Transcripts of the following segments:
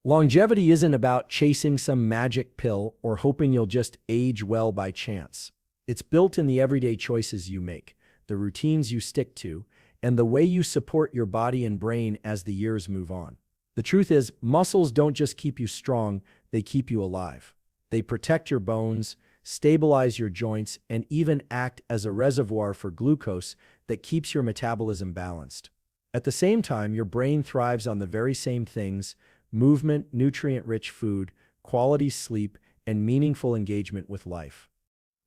Longevity isn't about chasing some magic pill or hoping you'll just age well by chance. It's built in the everyday choices you make, the routines you stick to, and the way you support your body and brain as the years move on. The truth is, muscles don't just keep you strong, they keep you alive. They protect your bones, stabilize your joints, and even act as a reservoir for glucose that keeps your metabolism balanced. At the same time, your brain thrives on the very same things: movement, nutrient-rich food, quality sleep, and meaningful engagement with life.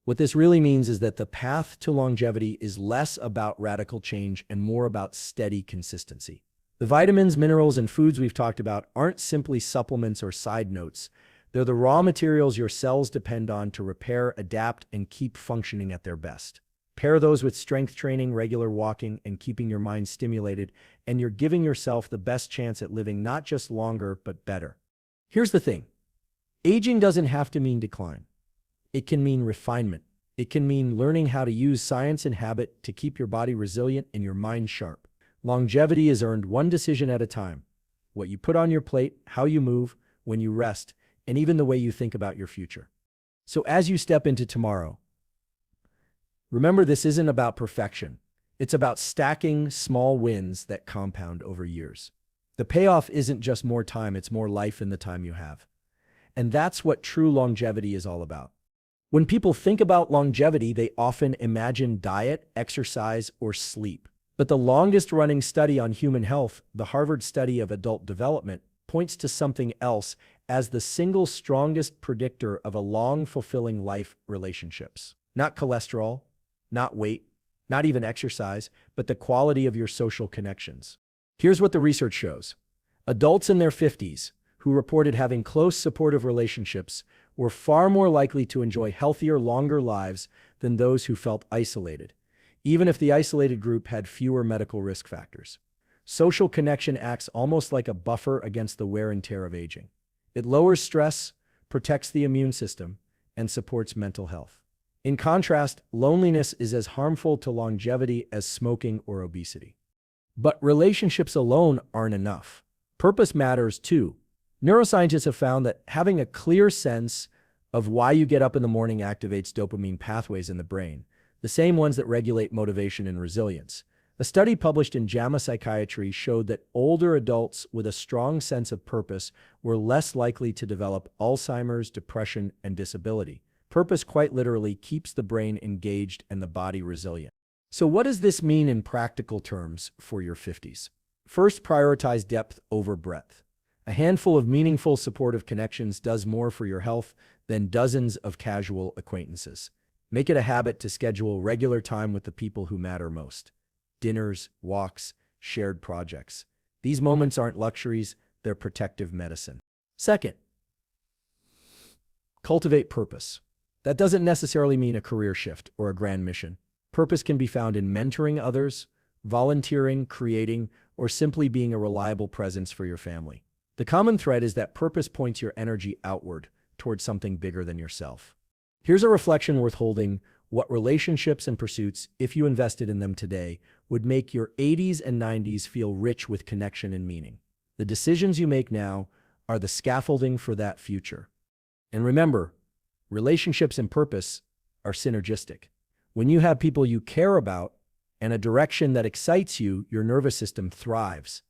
What this really means is that the path to longevity is less about radical change and more about steady consistency. The vitamins, minerals, and foods we've talked about aren't simply supplements or side notes. They're the raw materials your cells depend on to repair, adapt, and keep functioning at their best. Pair those with strength training, regular walking, and keeping your mind stimulated, and you're giving yourself the best chance at living not just longer, but better. Here's the thing. Aging doesn't have to mean decline. It can mean refinement. It can mean learning how to use science and habit to keep your body resilient and your mind sharp. Longevity is earned one decision at a time. What you put on your plate, how you move, when you rest, and even the way you think about your future. So as you step into tomorrow, remember, this isn't about perfection. It's about stacking small wins that compound over years. The payoff isn't just more time, it's more life in the time you have. And that's what true longevity is all about. When people think about longevity, they often imagine diet, exercise, or sleep. But the longest-running study on human health, the Harvard Study of Adult Development, points to something else as the single strongest predictor of a long, fulfilling life: relationships. Not cholesterol, not weight, not even exercise, but the quality of your social connections. Here's what the research shows. Adults in their 50s who reported having close, supportive relationships were far more likely to enjoy healthier, longer lives than those who felt isolated, even if the isolated group had fewer medical risk factors. Social connection acts almost like a buffer against the wear and tear of aging. It lowers stress, protects the immune system, and supports mental health. In contrast, loneliness is as harmful to longevity as smoking or obesity. But relationships alone aren't enough. Purpose matters too. Neuroscientists have found that having a clear sense of why you get up in the morning activates dopamine pathways in the brain, the same ones that regulate motivation and resilience. A study published in JAMA Psychiatry showed that older adults with a strong sense of purpose were less likely to develop Alzheimer's, depression, and disability. Purpose quite literally keeps the brain engaged and the body resilient. So what does this mean in practical terms for your 50s? First, prioritize depth over breadth. A handful of meaningful, supportive connections does more for your health than dozens of casual acquaintances. Make it a habit to schedule regular time with the people who matter most. Dinners, walks, shared projects. These moments aren't luxuries, they're protective medicine. Second, cultivate purpose. That doesn't necessarily mean a career shift or a grand mission. Purpose can be found in mentoring others, volunteering, creating, or simply being a reliable presence for your family. The common thread is that purpose points your energy outward, towards something bigger than yourself. Here's a reflection worth holding: what relationships and pursuits, if you invested in them today, would make your 80s and 90s feel rich with connection and meaning? The decisions you make now are the scaffolding for that future. And remember, relationships and purpose are synergistic. When you have people you care about and a direction that excites you, your nervous system thrives.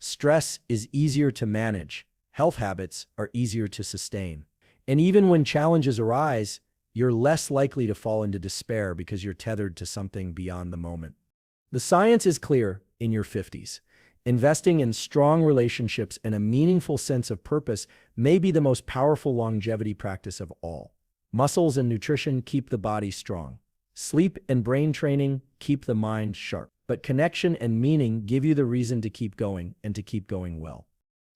Stress is easier to manage. Health habits are easier to sustain. And even when challenges arise, you're less likely to fall into despair because you're tethered to something beyond the moment. The science is clear in your 50s. Investing in strong relationships and a meaningful sense of purpose may be the most powerful longevity practice of all. Muscles and nutrition keep the body strong. Sleep and brain training keep the mind sharp. But connection and meaning give you the reason to keep going and to keep going well.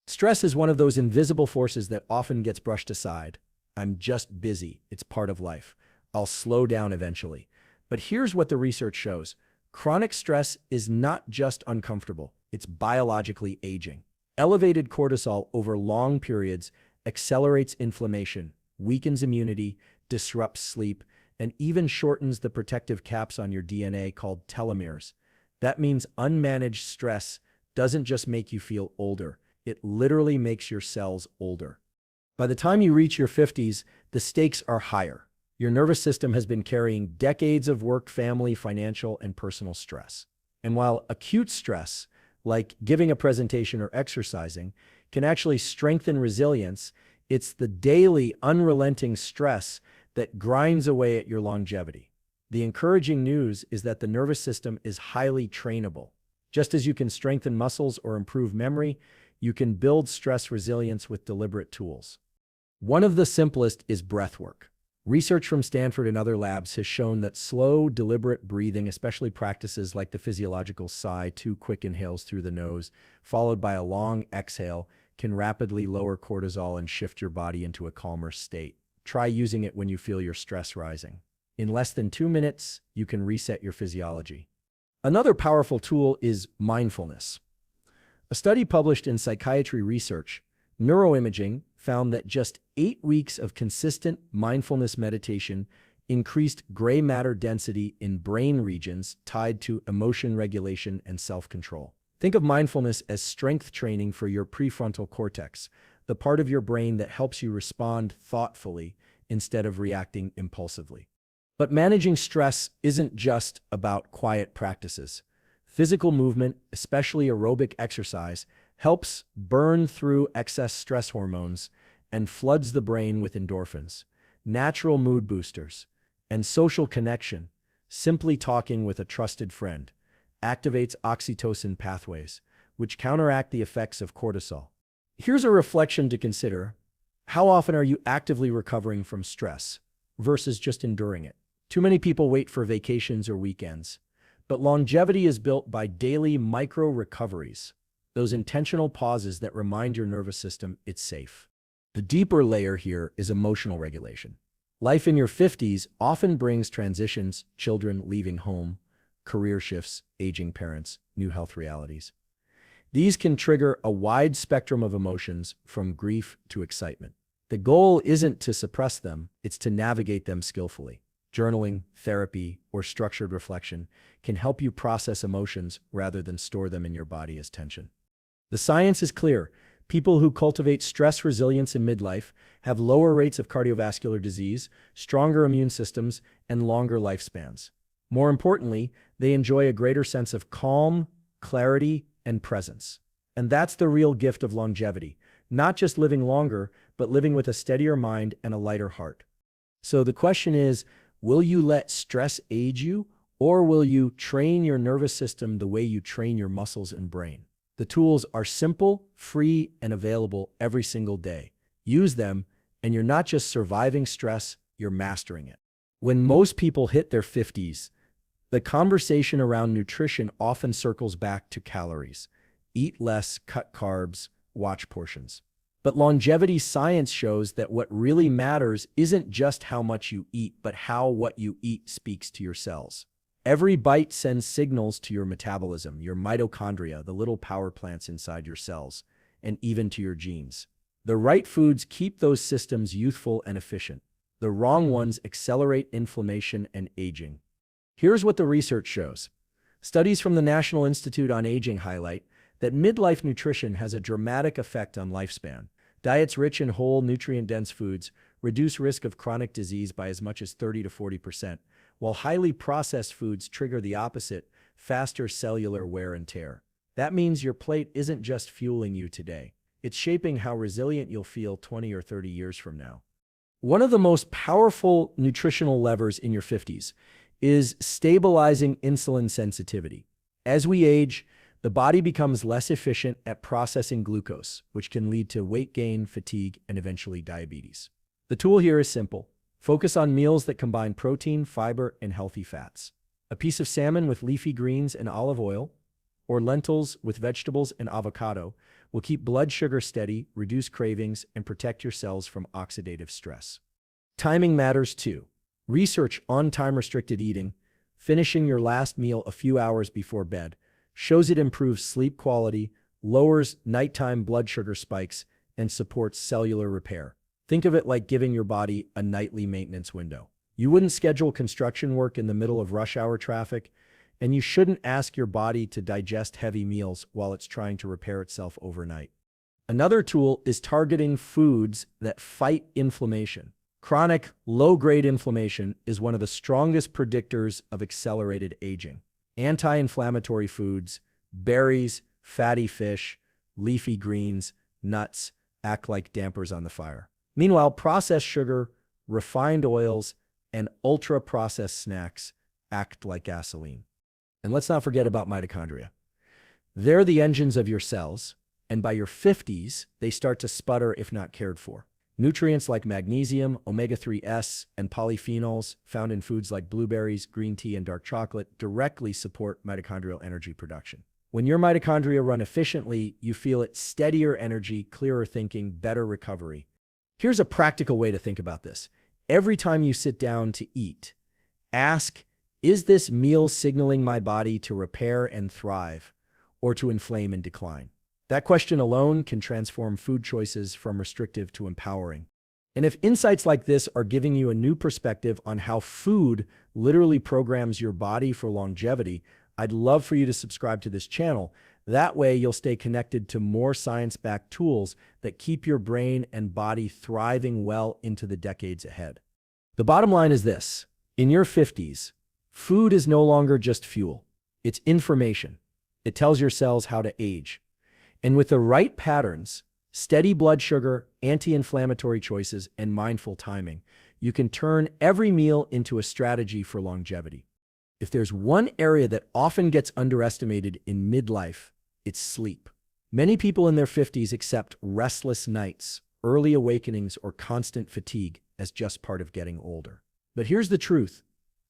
Stress is one of those invisible forces that often gets brushed aside. I'm just busy. It's part of life. I'll slow down eventually. But here's what the research shows. Chronic stress is not just uncomfortable. It's biologically aging. Elevated cortisol over long periods accelerates inflammation, weakens immunity, disrupts sleep, and even shortens the protective caps on your DNA called telomeres. That means unmanaged stress doesn't just make you feel older. It literally makes your cells older. By the time you reach your 50s, the stakes are higher. Your nervous system has been carrying decades of work, family, financial, and personal stress. And while acute stress, like giving a presentation or exercising, can actually strengthen resilience, it's the daily, unrelenting stress that grinds away at your longevity. The encouraging news is that the nervous system is highly trainable. Just as you can strengthen muscles or improve memory, you can build stress resilience with deliberate tools. One of the simplest is breath work. Research from Stanford and other labs has shown that slow, deliberate breathing, especially practices like the physiological sigh, 2 quick inhales through the nose, followed by a long exhale, can rapidly lower cortisol and shift your body into a calmer state. Try using it when you feel your stress rising. In less than 2 minutes, you can reset your physiology. Another powerful tool is mindfulness. A study published in Psychiatry Research, Neuroimaging, found that just 8 weeks of consistent mindfulness meditation increased gray matter density in brain regions tied to emotion regulation and self-control. Think of mindfulness as strength training for your prefrontal cortex, the part of your brain that helps you respond thoughtfully instead of reacting impulsively. But managing stress isn't just about quiet practices. Physical movement, especially aerobic exercise, helps burn through excess stress hormones and floods the brain with endorphins, natural mood boosters, and social connection. Simply talking with a trusted friend activates oxytocin pathways, which counteract the effects of cortisol. Here's a reflection to consider. How often are you actively recovering from stress versus just enduring it? Too many people wait for vacations or weekends, but longevity is built by daily micro-recoveries, those intentional pauses that remind your nervous system it's safe. The deeper layer here is emotional regulation. Life in your 50s often brings transitions, children leaving home, career shifts, aging parents, new health realities. These can trigger a wide spectrum of emotions from grief to excitement. The goal isn't to suppress them, it's to navigate them skillfully. Journaling, therapy, or structured reflection can help you process emotions rather than store them in your body as tension. The science is clear. People who cultivate stress resilience in midlife have lower rates of cardiovascular disease, stronger immune systems, and longer lifespans. More importantly, they enjoy a greater sense of calm, clarity, and presence. And that's the real gift of longevity, not just living longer, but living with a steadier mind and a lighter heart. So the question is, will you let stress age you, or will you train your nervous system the way you train your muscles and brain? The tools are simple, free, and available every single day. Use them, and you're not just surviving stress, you're mastering it. When most people hit their 50s, the conversation around nutrition often circles back to calories. Eat less, cut carbs, watch portions. But longevity science shows that what really matters isn't just how much you eat, but how what you eat speaks to your cells. Every bite sends signals to your metabolism, your mitochondria, the little power plants inside your cells, and even to your genes. The right foods keep those systems youthful and efficient. The wrong ones accelerate inflammation and aging. Here's what the research shows. Studies from the National Institute on Aging highlight that midlife nutrition has a dramatic effect on lifespan. Diets rich in whole, nutrient-dense foods reduce risk of chronic disease by as much as 30 to 40%, while highly processed foods trigger the opposite, faster cellular wear and tear. That means your plate isn't just fueling you today. It's shaping how resilient you'll feel 20 or 30 years from now. One of the most powerful nutritional levers in your 50s is stabilizing insulin sensitivity. As we age, the body becomes less efficient at processing glucose, which can lead to weight gain, fatigue, and eventually diabetes. The tool here is simple. Focus on meals that combine protein, fiber, and healthy fats. A piece of salmon with leafy greens and olive oil, or lentils with vegetables and avocado, will keep blood sugar steady, reduce cravings, and protect your cells from oxidative stress. Timing matters too. Research on time-restricted eating, finishing your last meal a few hours before bed, shows it improves sleep quality, lowers nighttime blood sugar spikes, and supports cellular repair. Think of it like giving your body a nightly maintenance window. You wouldn't schedule construction work in the middle of rush hour traffic, and you shouldn't ask your body to digest heavy meals while it's trying to repair itself overnight. Another tool is targeting foods that fight inflammation. Chronic, low-grade inflammation is one of the strongest predictors of accelerated aging. Anti-inflammatory foods, berries, fatty fish, leafy greens, nuts act like dampers on the fire. Meanwhile, processed sugar, refined oils, and ultra-processed snacks act like gasoline. And let's not forget about mitochondria. They're the engines of your cells, and by your 50s, they start to sputter if not cared for. Nutrients like magnesium, omega-3s, and polyphenols found in foods like blueberries, green tea, and dark chocolate directly support mitochondrial energy production. When your mitochondria run efficiently, you feel it steadier energy, clearer thinking, better recovery. Here's a practical way to think about this. Every time you sit down to eat, ask, is this meal signaling my body to repair and thrive, or to inflame and decline? That question alone can transform food choices from restrictive to empowering. And if insights like this are giving you a new perspective on how food literally programs your body for longevity, I'd love for you to subscribe to this channel. That way you'll stay connected to more science-backed tools that keep your brain and body thriving well into the decades ahead. The bottom line is this: in your 50s, food is no longer just fuel. It's information. It tells your cells how to age. And with the right patterns, steady blood sugar, anti-inflammatory choices, and mindful timing, you can turn every meal into a strategy for longevity. If there's one area that often gets underestimated in midlife, it's sleep. Many people in their 50s accept restless nights, early awakenings, or constant fatigue as just part of getting older. But here's the truth.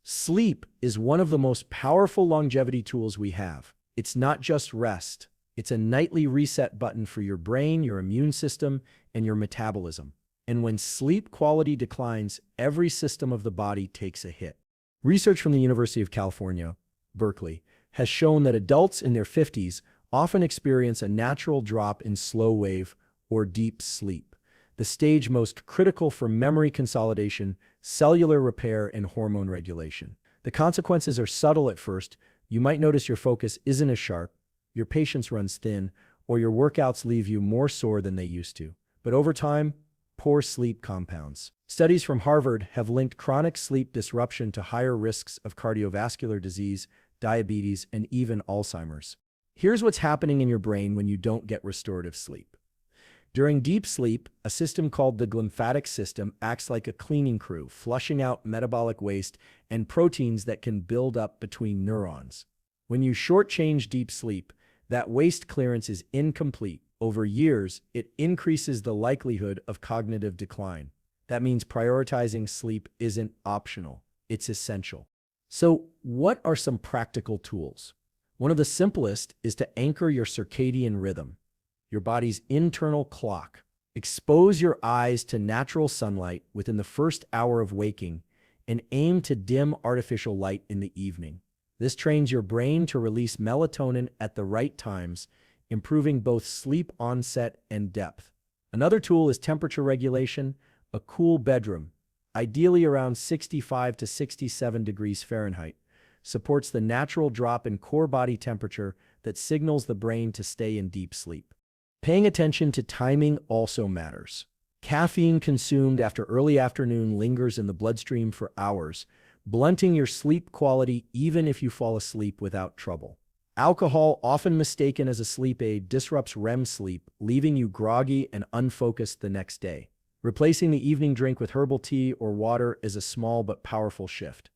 Sleep is one of the most powerful longevity tools we have. It's not just rest. It's a nightly reset button for your brain, your immune system, and your metabolism. And when sleep quality declines, every system of the body takes a hit. Research from the University of California, Berkeley, has shown that adults in their 50s often experience a natural drop in slow wave or deep sleep, the stage most critical for memory consolidation, cellular repair, and hormone regulation. The consequences are subtle at first. You might notice your focus isn't as sharp, your patience runs thin, or your workouts leave you more sore than they used to. But over time, poor sleep compounds. Studies from Harvard have linked chronic sleep disruption to higher risks of cardiovascular disease, diabetes, and even Alzheimer's. Here's what's happening in your brain when you don't get restorative sleep. During deep sleep, a system called the glymphatic system acts like a cleaning crew, flushing out metabolic waste and proteins that can build up between neurons. When you shortchange deep sleep, that waste clearance is incomplete. Over years, it increases the likelihood of cognitive decline. That means prioritizing sleep isn't optional, it's essential. So, what are some practical tools? One of the simplest is to anchor your circadian rhythm, your body's internal clock. Expose your eyes to natural sunlight within the first hour of waking and aim to dim artificial light in the evening. This trains your brain to release melatonin at the right times, improving both sleep onset and depth. Another tool is temperature regulation. A cool bedroom, ideally around 65 to 67 degrees Fahrenheit, supports the natural drop in core body temperature that signals the brain to stay in deep sleep. Paying attention to timing also matters. Caffeine consumed after early afternoon lingers in the bloodstream for hours, blunting your sleep quality even if you fall asleep without trouble. Alcohol, often mistaken as a sleep aid, disrupts REM sleep, leaving you groggy and unfocused the next day. Replacing the evening drink with herbal tea or water is a small but powerful shift.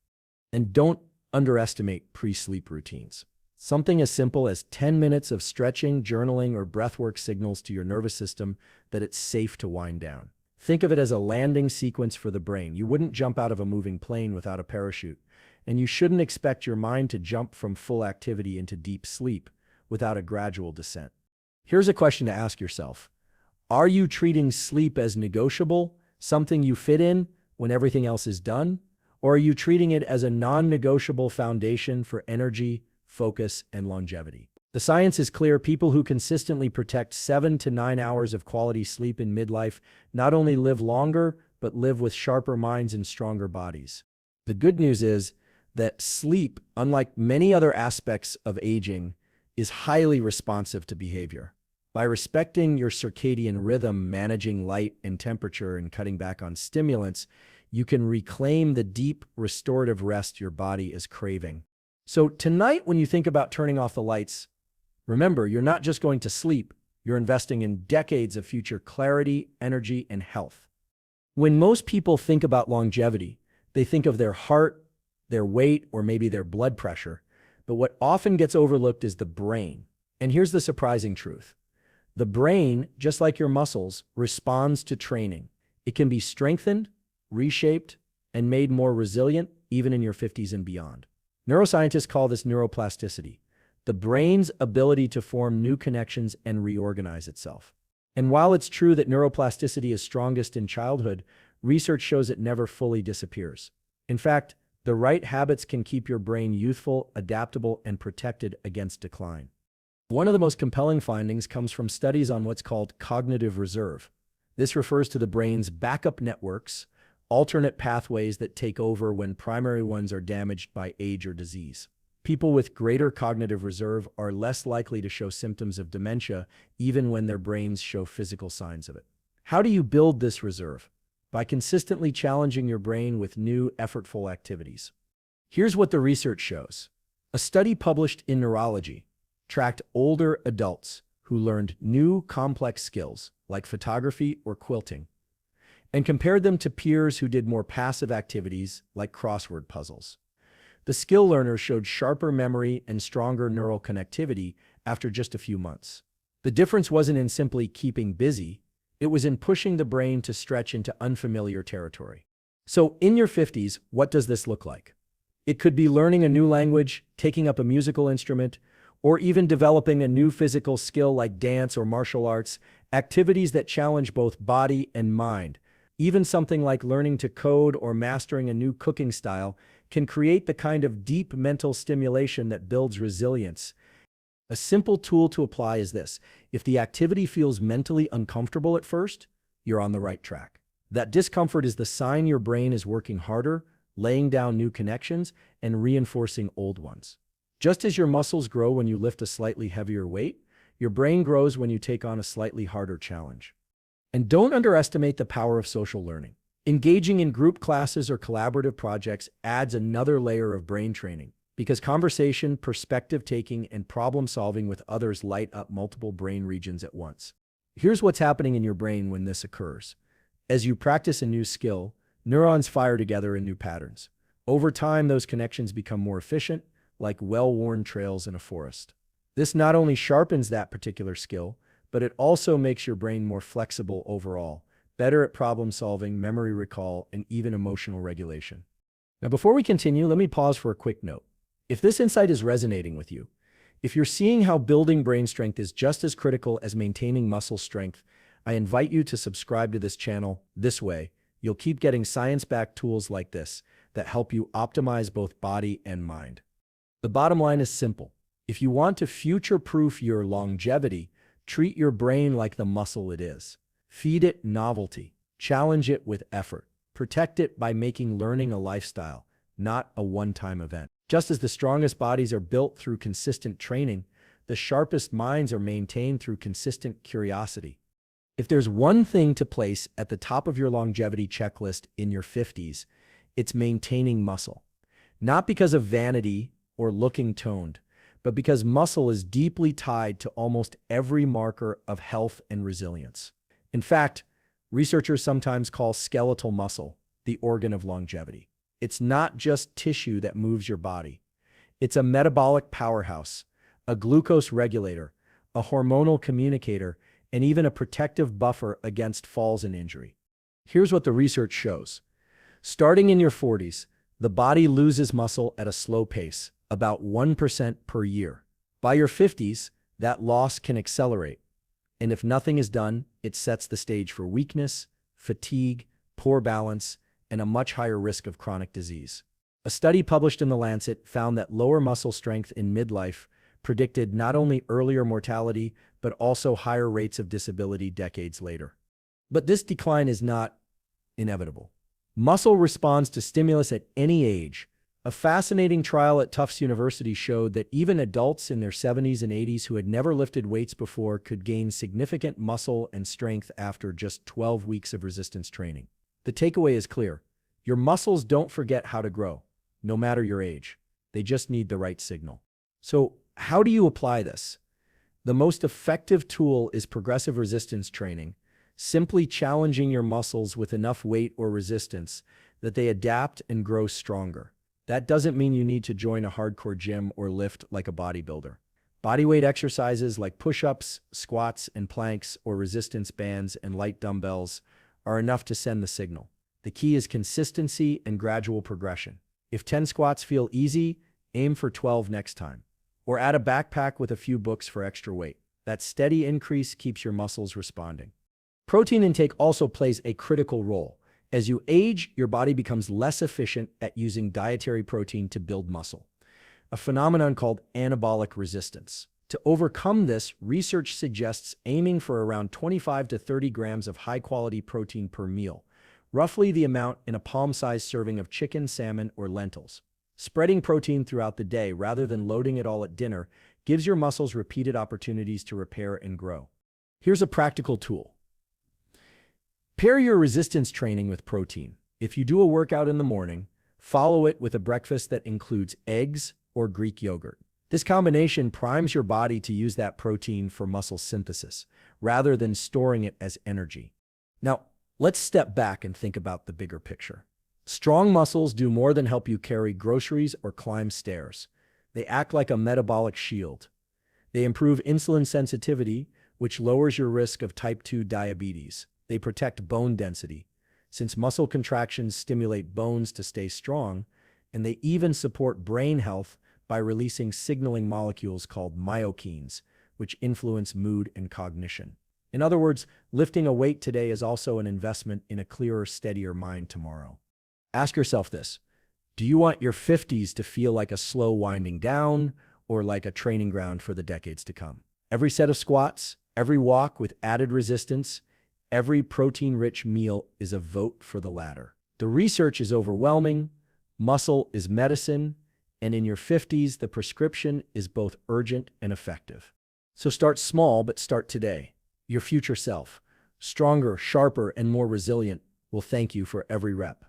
And don't underestimate pre-sleep routines. Something as simple as 10 minutes of stretching, journaling, or breathwork signals to your nervous system that it's safe to wind down. Think of it as a landing sequence for the brain. You wouldn't jump out of a moving plane without a parachute, and you shouldn't expect your mind to jump from full activity into deep sleep without a gradual descent. Here's a question to ask yourself. Are you treating sleep as negotiable, something you fit in when everything else is done? Or are you treating it as a non-negotiable foundation for energy, focus, and longevity? The science is clear. People who consistently protect 7 to 9 hours of quality sleep in midlife not only live longer, but live with sharper minds and stronger bodies. The good news is that sleep, unlike many other aspects of aging, is highly responsive to behavior. By respecting your circadian rhythm, managing light and temperature, and cutting back on stimulants, you can reclaim the deep, restorative rest your body is craving. So tonight, when you think about turning off the lights, remember, you're not just going to sleep, you're investing in decades of future clarity, energy, and health. When most people think about longevity, they think of their heart, their weight, or maybe their blood pressure. But what often gets overlooked is the brain. And here's the surprising truth. The brain, just like your muscles, responds to training. It can be strengthened, reshaped, and made more resilient even in your 50s and beyond. Neuroscientists call this neuroplasticity, the brain's ability to form new connections and reorganize itself. And while it's true that neuroplasticity is strongest in childhood, research shows it never fully disappears. In fact, the right habits can keep your brain youthful, adaptable, and protected against decline. One of the most compelling findings comes from studies on what's called cognitive reserve. This refers to the brain's backup networks, alternate pathways that take over when primary ones are damaged by age or disease. People with greater cognitive reserve are less likely to show symptoms of dementia, even when their brains show physical signs of it. How do you build this reserve? By consistently challenging your brain with new, effortful activities. Here's what the research shows. A study published in Neurology tracked older adults who learned new, complex skills, like photography or quilting, and compared them to peers who did more passive activities, like crossword puzzles. The skill learners showed sharper memory and stronger neural connectivity after just a few months. The difference wasn't in simply keeping busy, it was in pushing the brain to stretch into unfamiliar territory. So in your 50s, what does this look like? It could be learning a new language, taking up a musical instrument, or even developing a new physical skill like dance or martial arts, activities that challenge both body and mind. Even something like learning to code or mastering a new cooking style can create the kind of deep mental stimulation that builds resilience. A simple tool to apply is this. If the activity feels mentally uncomfortable at first, you're on the right track. That discomfort is the sign your brain is working harder, laying down new connections, and reinforcing old ones. Just as your muscles grow when you lift a slightly heavier weight, your brain grows when you take on a slightly harder challenge. And don't underestimate the power of social learning. Engaging in group classes or collaborative projects adds another layer of brain training, because conversation, perspective taking, and problem solving with others light up multiple brain regions at once. Here's what's happening in your brain when this occurs. As you practice a new skill, neurons fire together in new patterns. Over time, those connections become more efficient, like well-worn trails in a forest. This not only sharpens that particular skill, but it also makes your brain more flexible overall, better at problem solving, memory recall, and even emotional regulation. Now, before we continue, let me pause for a quick note. If this insight is resonating with you, if you're seeing how building brain strength is just as critical as maintaining muscle strength, I invite you to subscribe to this channel. This way, you'll keep getting science-backed tools like this that help you optimize both body and mind. The bottom line is simple. If you want to future-proof your longevity, treat your brain like the muscle it is. Feed it novelty. Challenge it with effort. Protect it by making learning a lifestyle, not a one-time event. Just as the strongest bodies are built through consistent training, the sharpest minds are maintained through consistent curiosity. If there's one thing to place at the top of your longevity checklist in your 50s, it's maintaining muscle. Not because of vanity or looking toned, but because muscle is deeply tied to almost every marker of health and resilience. In fact, researchers sometimes call skeletal muscle the organ of longevity. It's not just tissue that moves your body. It's a metabolic powerhouse, a glucose regulator, a hormonal communicator, and even a protective buffer against falls and injury. Here's what the research shows. Starting in your 40s, the body loses muscle at a slow pace, about 1% per year. By your 50s, that loss can accelerate. And if nothing is done, it sets the stage for weakness, fatigue, poor balance, and a much higher risk of chronic disease. A study published in The Lancet found that lower muscle strength in midlife predicted not only earlier mortality, but also higher rates of disability decades later. But this decline is not inevitable. Muscle responds to stimulus at any age, A fascinating trial at Tufts University showed that even adults in their 70s and 80s who had never lifted weights before could gain significant muscle and strength after just 12 weeks of resistance training. The takeaway is clear. Your muscles don't forget how to grow, no matter your age. They just need the right signal. So, how do you apply this? The most effective tool is progressive resistance training, simply challenging your muscles with enough weight or resistance that they adapt and grow stronger. That doesn't mean you need to join a hardcore gym or lift like a bodybuilder. Bodyweight exercises like push-ups, squats, and planks, or resistance bands and light dumbbells are enough to send the signal. The key is consistency and gradual progression. If 10 squats feel easy, aim for 12 next time. Or add a backpack with a few books for extra weight. That steady increase keeps your muscles responding. Protein intake also plays a critical role. As you age, your body becomes less efficient at using dietary protein to build muscle, a phenomenon called anabolic resistance. To overcome this, research suggests aiming for around 25 to 30 grams of high-quality protein per meal, roughly the amount in a palm-sized serving of chicken, salmon, or lentils. Spreading protein throughout the day rather than loading it all at dinner gives your muscles repeated opportunities to repair and grow. Here's a practical tool. Pair your resistance training with protein. If you do a workout in the morning, follow it with a breakfast that includes eggs or Greek yogurt. This combination primes your body to use that protein for muscle synthesis, rather than storing it as energy. Now, let's step back and think about the bigger picture. Strong muscles do more than help you carry groceries or climb stairs. They act like a metabolic shield. They improve insulin sensitivity, which lowers your risk of type 2 diabetes. They protect bone density, since muscle contractions stimulate bones to stay strong, and they even support brain health by releasing signaling molecules called myokines, which influence mood and cognition. In other words, lifting a weight today is also an investment in a clearer, steadier mind tomorrow. Ask yourself this: do you want your 50s to feel like a slow winding down or like a training ground for the decades to come? Every set of squats, every walk with added resistance, every protein-rich meal is a vote for the latter. The research is overwhelming, muscle is medicine, and in your 50s, the prescription is both urgent and effective. So start small, but start today. Your future self, stronger, sharper, and more resilient, will thank you for every rep.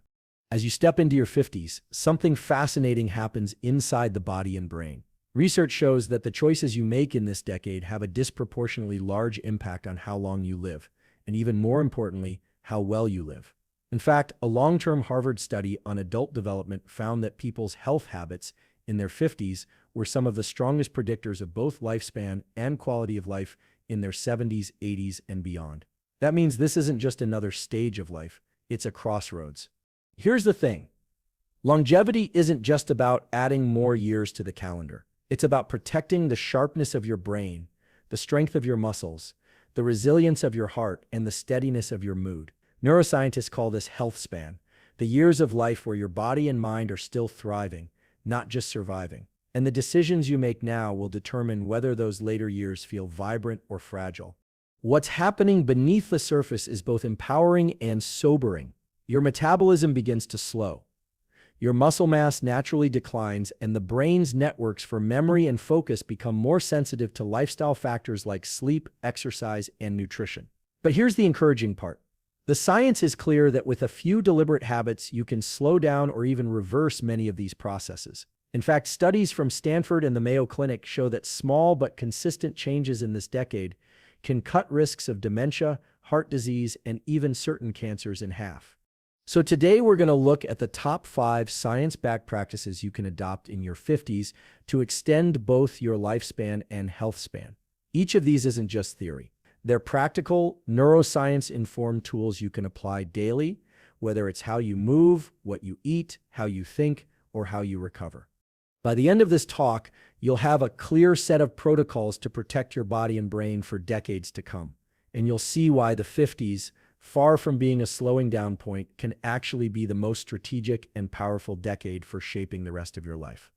As you step into your 50s, something fascinating happens inside the body and brain. Research shows that the choices you make in this decade have a disproportionately large impact on how long you live, and even more importantly, how well you live. In fact, a long-term Harvard study on adult development found that people's health habits in their 50s were some of the strongest predictors of both lifespan and quality of life in their 70s, 80s, and beyond. That means this isn't just another stage of life, it's a crossroads. Here's the thing. Longevity isn't just about adding more years to the calendar. It's about protecting the sharpness of your brain, the strength of your muscles, the resilience of your heart, and the steadiness of your mood. Neuroscientists call this health span, the years of life where your body and mind are still thriving, not just surviving. And the decisions you make now will determine whether those later years feel vibrant or fragile. What's happening beneath the surface is both empowering and sobering. Your metabolism begins to slow. Your muscle mass naturally declines, and the brain's networks for memory and focus become more sensitive to lifestyle factors like sleep, exercise, and nutrition. But here's the encouraging part. The science is clear that with a few deliberate habits, you can slow down or even reverse many of these processes. In fact, studies from Stanford and the Mayo Clinic show that small but consistent changes in this decade can cut risks of dementia, heart disease, and even certain cancers in half. So today we're going to look at the top 5 science-backed practices you can adopt in your 50s to extend both your lifespan and health span. Each of these isn't just theory. They're practical, neuroscience-informed tools you can apply daily, whether it's how you move, what you eat, how you think, or how you recover. By the end of this talk, you'll have a clear set of protocols to protect your body and brain for decades to come. And you'll see why the 50s, far from being a slowing down point, can actually be the most strategic and powerful decade for shaping the rest of your life.